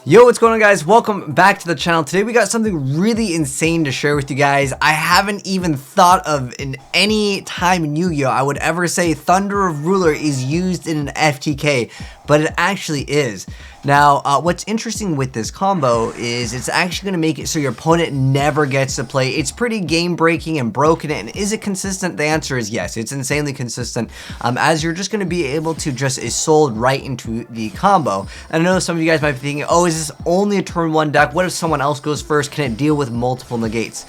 Yo, what's going on, guys? Welcome back to the channel. Today we got something really insane to share with you guys. I haven't even thought of in any time in Yu-Gi-Oh! I would ever say Thunder of Ruler is used in an FTK, but it actually is. Now, what's interesting with this combo is it's actually going to make it so your opponent never gets to play. It's pretty game-breaking and broken. And is it consistent? The answer is yes. It's insanely consistent, as you're just going to be able to just sold right into the combo. And I know some of you guys might be thinking, oh, is this only a turn 1 deck? What if someone else goes first? Can it deal with multiple negates?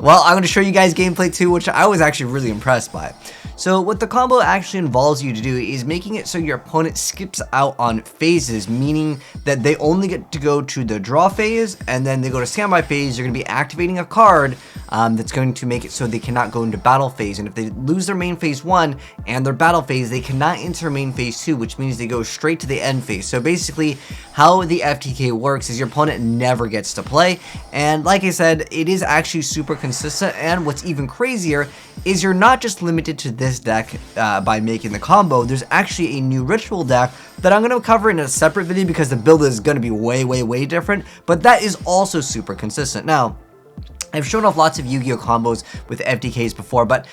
Well, I'm going to show you guys gameplay too, which I was actually really impressed by. So what the combo actually involves you to do is making it so your opponent skips out on phases, meaning that they only get to go to the draw phase, and then they go to standby phase. You're going to be activating a card that's going to make it so they cannot go into battle phase. And if they lose their main phase 1 and their battle phase, they cannot enter main phase 2, which means they go straight to the end phase. So basically, how the FTK works is your opponent never gets to play. And like I said, it is actually super consistent. And what's even crazier is you're not just limited to this deck by making the combo. There's actually a new ritual deck that I'm going to cover in a separate video because the build is going to be way different, but that is also super consistent. Now, I've shown off lots of Yu-Gi-Oh combos with FTKs before, but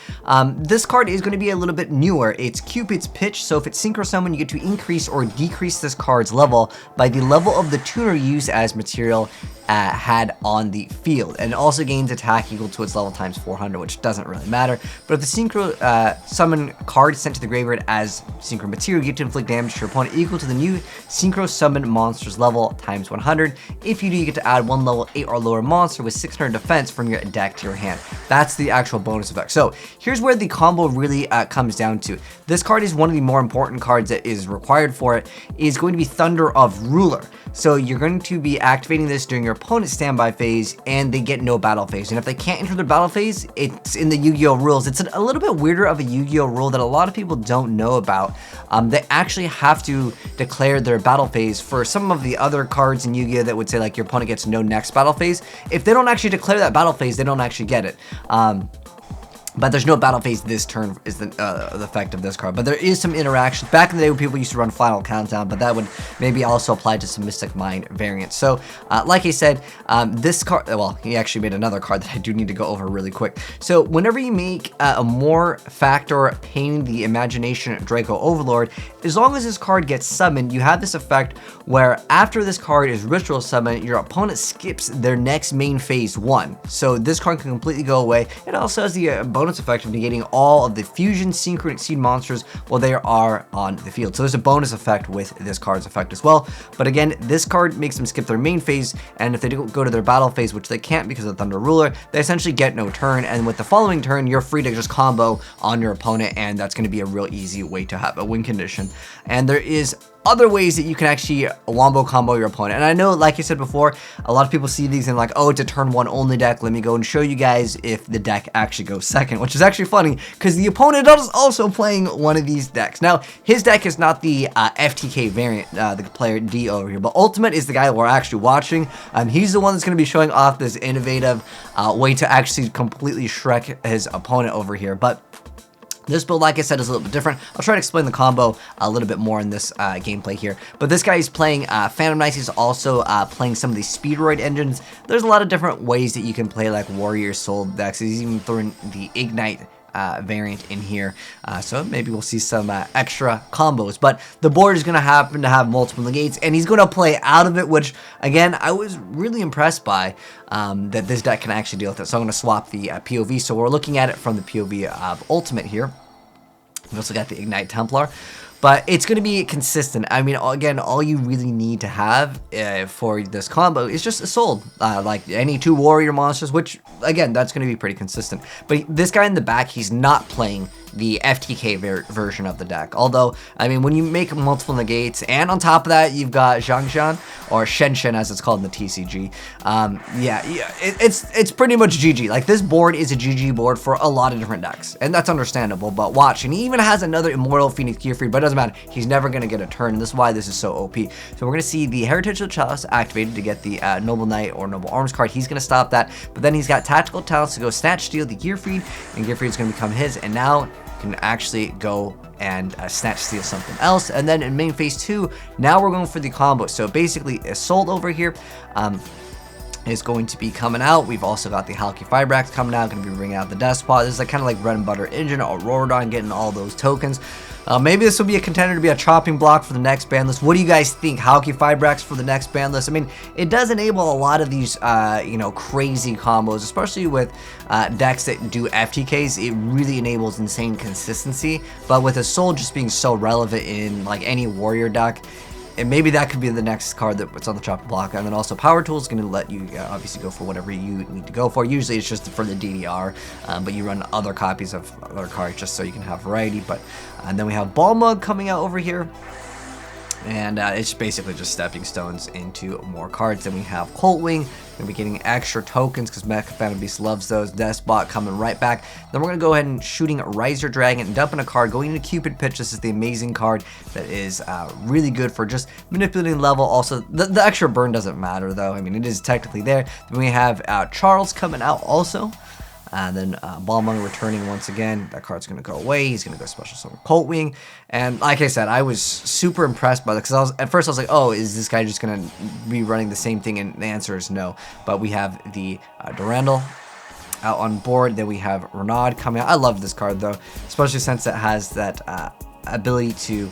this card is going to be a little bit newer. It's Cupid's Pitch, so if it's Synchro Summon, you get to increase or decrease this card's level by the level of the tuner used as material had on the field, and it also gains attack equal to its level times 400, which doesn't really matter. But if the Synchro Summon card is sent to the graveyard as Synchro material, you get to inflict damage to your opponent equal to the new Synchro Summon monster's level times 100. If you do, you get to add one level 8 or lower monster with 600 defense from your deck to your hand. That's the actual bonus effect. So here's where the combo really comes down to. This card is one of the more important cards that is required for it. Is going to be Thunder of Ruler. So you're going to be activating this during your opponent's standby phase, and they get no battle phase. And if they can't enter the battle phase, it's in the Yu-Gi-Oh rules. It's a little bit weirder of a Yu-Gi-Oh rule that a lot of people don't know about. They actually have to declare their battle phase. For some of the other cards in Yu-Gi-Oh that would say like your opponent gets no next battle phase, if they don't actually declare that battle phase, they don't actually get it. But there's no battle phase this turn is the effect of this card. But there is some interaction. Back in the day when people used to run Final Countdown, but that would maybe also apply to some Mystic Mind variants. So, like I said, this card, well, he actually made another card that I do need to go over really quick. So, whenever you make a more factor Pain the Imagination Draco Overlord, as long as this card gets summoned, you have this effect where after this card is ritual summoned, your opponent skips their next main phase 1. So, this card can completely go away. It also has the bonus effect of negating all of the fusion, synchro, and exceed monsters while they are on the field. So there's a bonus effect with this card's effect as well. But again, this card makes them skip their main phase, and if they do go to their battle phase, which they can't because of Thunder Ruler, they essentially get no turn. And with the following turn, you're free to just combo on your opponent, and that's going to be a real easy way to have a win condition. And there is other ways that you can actually wombo combo your opponent. And I know, like I said before, a lot of people see these and like, oh, it's a turn 1 only deck. Let me go and show you guys if the deck actually goes second, which is actually funny because the opponent is also playing one of these decks. Now, his deck is not the FTK variant, the player D over here, but Ultimate is the guy that we're actually watching. He's the one that's going to be showing off this innovative way to actually completely Shrek his opponent over here. But this build, like I said, is a little bit different. I'll try to explain the combo a little bit more in this gameplay here. But this guy is playing Phantom Knights. He's also playing some of these Speedroid engines. There's a lot of different ways that you can play like Warrior Soul decks. He's even throwing the Ignite variant in here, so maybe we'll see some extra combos. But the board is going to happen to have multiple negates, and he's going to play out of it, which again I was really impressed by, that this deck can actually deal with it. So I'm going to swap the POV. So we're looking at it from the POV of Ultimate here. We also got the Ignite Templar. But it's going to be consistent. I mean, again, all you really need to have for this combo is just a soul. Like any 2 warrior monsters, which, again, that's going to be pretty consistent. But this guy in the back, he's not playing the FTK version of the deck. Although, I mean, when you make multiple negates, and on top of that, you've got Zhangzhan, or Shenshen as it's called in the TCG. It's pretty much GG. Like, this board is a GG board for a lot of different decks, and that's understandable. But watch, and he even has another Immortal Phoenix Gearfried, but it doesn't matter. He's never going to get a turn, and this is why this is so OP. So we're going to see the Heritage of Chalice activated to get the Noble Knight or Noble Arms card. He's going to stop that, but then he's got Tactical Talents to go Snatch, Steal the Gearfried, and Gearfried is going to become his, and now can actually go and snatch steal something else. And then in main phase 2, now we're going for the combo. So basically Assault over here is going to be coming out. We've also got the YuGiOh coming out, going to be bringing out the Despot. This is like kind of like bread and butter engine, Auroradon getting all those tokens. Maybe this will be a contender to be a chopping block for the next ban list. What do you guys think? YuGiOh for the next ban list? I mean, it does enable a lot of these, you know, crazy combos, especially with decks that do FTKs. It really enables insane consistency. But with Assault just being so relevant in like any warrior deck, and maybe that could be the next card that's on the chopping block. And then also Power Tool is going to let you obviously go for whatever you need to go for. Usually it's just for the DDR, but you run other copies of other cards just so you can have variety. But and then we have Ball Mug coming out over here. And it's basically just stepping stones into more cards. Then we have Coltwing, gonna be getting extra tokens because Mecha Phantom Beast loves those. Despot coming right back. Then we're gonna go ahead and shooting YuGiOh and dumping a card, going into Cupid Pitch. This is the amazing card that is really good for just manipulating level. Also, the extra burn doesn't matter though. I mean, it is technically there. Then we have Charles coming out also. And then Balmung returning once again. That card's going to go away. He's going to go special summon Coltwing. And like I said, I was super impressed by that because at first I was like, oh, is this guy just going to be running the same thing? And the answer is no. But we have the Durandal out on board. Then we have Renaud coming out. I love this card though, especially since it has that ability to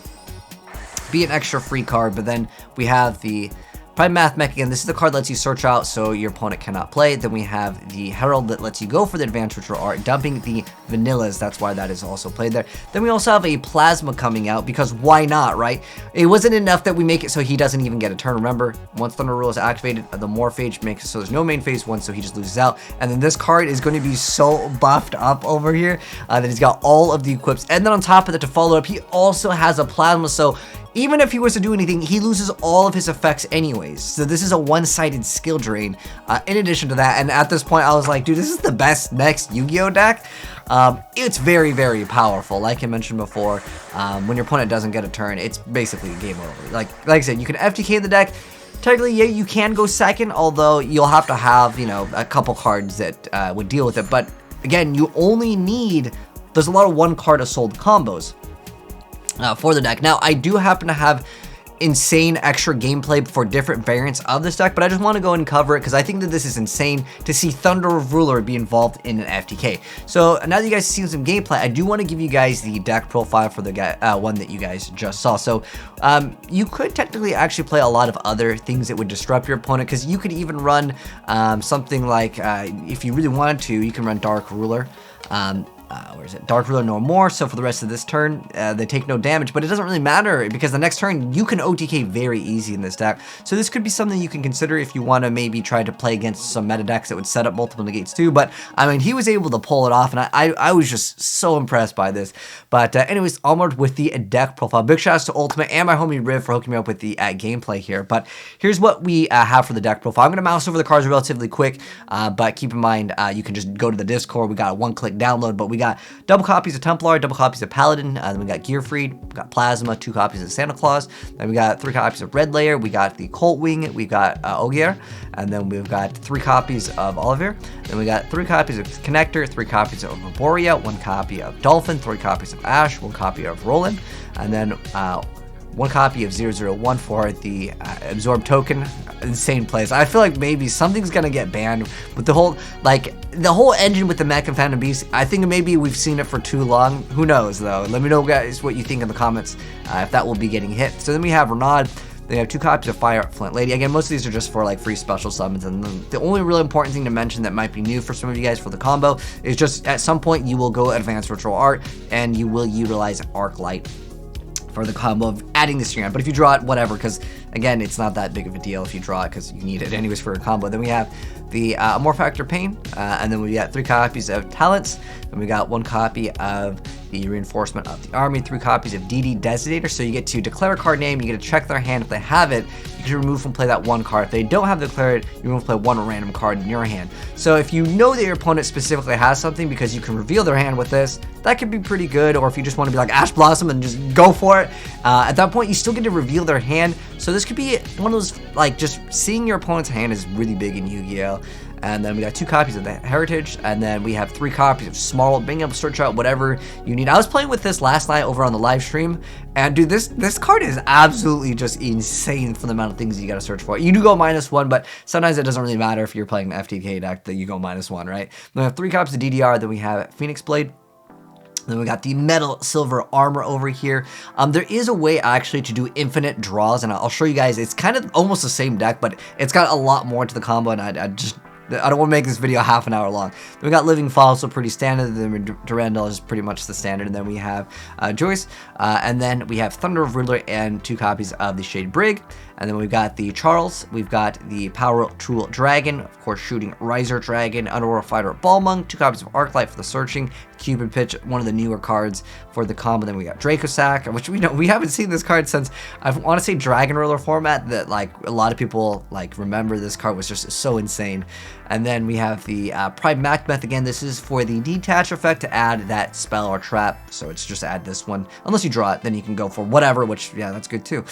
be an extra free card. But then we have the Prime Math Mech again. This is the card that lets you search out so your opponent cannot play. Then we have the Herald that lets you go for the advanced ritual art, dumping the vanillas. That's why that is also played there. Then we also have a Plasma coming out because why not, right? It wasn't enough that we make it so he doesn't even get a turn. Remember, once Thunder Rule is activated, the Morphage makes it so there's no main phase 1, so he just loses out. And then this card is going to be so buffed up over here that he's got all of the equips. And then on top of that, to follow up, he also has a Plasma, so even if he was to do anything, he loses all of his effects anyways. So this is a one-sided skill drain. In addition to that, and at this point I was like, dude, this is the best next Yu-Gi-Oh deck. It's very, very powerful. Like I mentioned before, when your opponent doesn't get a turn, it's basically game over. Like I said, you can FTK the deck. Technically, yeah, you can go second, although you'll have to have, you know, a couple cards that would deal with it. But again, you only need, there's a lot of one-card Assault combos for the deck. Now, I do happen to have insane extra gameplay for different variants of this deck, but I just want to go and cover it because I think that this is insane to see Thunder of Ruler be involved in an FTK. So now that you guys have seen some gameplay, I do want to give you guys the deck profile for the one that you guys just saw. So you could technically actually play a lot of other things that would disrupt your opponent, because you could even run something like, if you really wanted to, you can run Dark Ruler. Where is it? Dark Ruler no more, so for the rest of this turn, they take no damage, but it doesn't really matter because the next turn, you can OTK very easy in this deck. So this could be something you can consider if you want to maybe try to play against some meta decks that would set up multiple negates too, but I mean, he was able to pull it off, and I was just so impressed by this. But anyways, onward with the deck profile. Big shout outs to Ultimate and my homie Riv for hooking me up with the gameplay here, but here's what we have for the deck profile. I'm going to mouse over the cards relatively quick, but keep in mind, you can just go to the Discord. We got a one-click download, but we got double copies of Templar, double copies of Paladin, then we got Gearfried, we got Plasma, 2 copies of Santa Claus, then we got 3 copies of Red Layer, we got the Coltwing, we got Ogier, and then we've got 3 copies of Oliver, then we got 3 copies of Connector, 3 copies of Arborea, 1 copy of Dolphin, 3 copies of Ash, 1 copy of Roland, and then 1 copy of 001 for the Absorb token. Insane plays. I feel like maybe something's gonna get banned with the whole, the whole engine with the Mech and Phantom Beast. I think maybe we've seen it for too long. Who knows though? Let me know, guys, what you think in the comments if that will be getting hit. So then we have Renaud. They have 2 copies of Fire Flint Lady. Again, most of these are just for like free special summons, and the only really important thing to mention that might be new for some of you guys for the combo is just at some point you will go Advanced Ritual Art and you will utilize Arc Light for the combo of adding this to your hand. But if you draw it, whatever, because again, it's not that big of a deal if you draw it because you need it anyways for a combo. Then we have the Amorphactor Pain, and then we got 3 copies of Talents, and we got 1 copy of the Reinforcement of the Army, 3 copies of DD Designator, so you get to declare a card name, you get to check their hand. If they have it, you can remove from play that 1 card. If they don't have declared, you remove play 1 random card in your hand. So if you know that your opponent specifically has something because you can reveal their hand with this, that could be pretty good. Or if you just want to be like Ash Blossom and just go for it, at that point you still get to reveal their hand. So this could be one of those, like, just seeing your opponent's hand is really big in Yu-Gi-Oh! and then we got 2 copies of the Heritage, and then we have 3 copies of Small, being able to search out whatever you need. I was playing with this last night over on the live stream, and dude, this card is absolutely just insane for the amount of things you gotta search for. You do go -1, but sometimes it doesn't really matter if you're playing an FTK deck that you go -1, right? Then we have 3 copies of DDR, then we have Phoenix Blade. Then we got the metal silver armor over here. There is a way actually to do infinite draws, and I'll show you guys. It's kind of almost the same deck, but it's got a lot more to the combo, and I don't want to make this video half an hour long. Then we got Living Fossil, pretty standard. Then Durandal is pretty much the standard. And then we have Joyce. And then we have Thunder of Ruler and 2 copies of the Shade Brig. And then we've got the Charles. We've got the Power Tool Dragon. Of course, Shooting Riser Dragon. Underworld Fighter Balmung. 2 copies of Arclight for the Searching. Cupid Pitch, one of the newer cards for the combo. Then we got Dracosac, which we haven't seen this card since, I want to say, Dragon Ruler format, that like a lot of people like remember. This card was just so insane. And then we have the Prime Macbeth again. This is for the detach effect to add that spell or trap. So it's just add this one. Unless you draw it, then you can go for whatever, which, yeah, that's good too.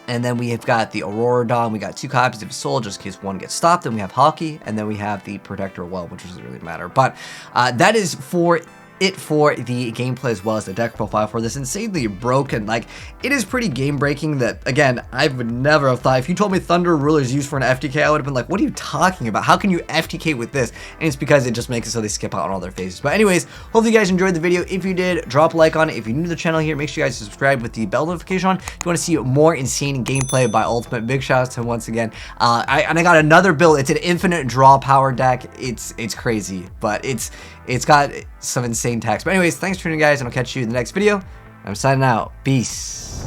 And then we have got the Aurora Dawn. We got 2 copies of Soul, just in case one gets stopped. Then we have Hockey, and then we have the Protector Well, which doesn't really matter. But that is for it for the gameplay as well as the deck profile for this insanely broken. Like, it is pretty game breaking that, again, I would never have thought. If you told me Thunder Ruler is used for an FTK, I would have been like, what are you talking about? How can you FTK with this? And it's because it just makes it so they skip out on all their phases. But anyways, hopefully you guys enjoyed the video. If you did, drop a like on it. If you're new to the channel here, make sure you guys subscribe with the bell notification on. If you want to see more insane gameplay by Ultimate, big shout out to him once again. I got another build. It's an infinite draw power deck. It's crazy, but it's got some insane text. But anyways, thanks for tuning in, guys, and I'll catch you in the next video. I'm signing out. Peace.